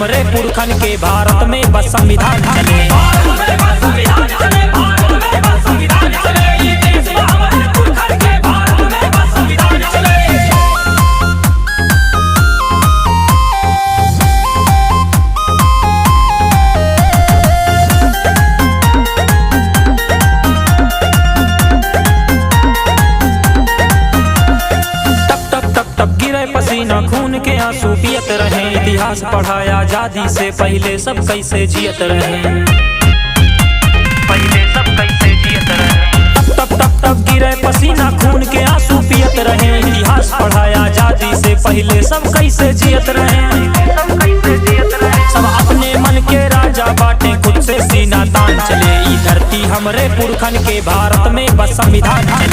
हमरे पुरखन के भारत में बस संविधान चले। पसीना खून के आंसू पियत रहे, इतिहास पढ़ाया आजादी से पहले सब कैसे जियत रहे, पहले सब कैसे जियत रहे। तब तब तब गिरे पसीना खून के आंसू पियत रहे, इतिहास पढ़ाया आजादी से पहले सब कैसे जियत रहे, सब कैसे जियत रहे। सब अपने मन के राजा बाटे, खुद से सीना तान चले। ई धरती हमरे पुरखन के भारत में बस संविधान चले।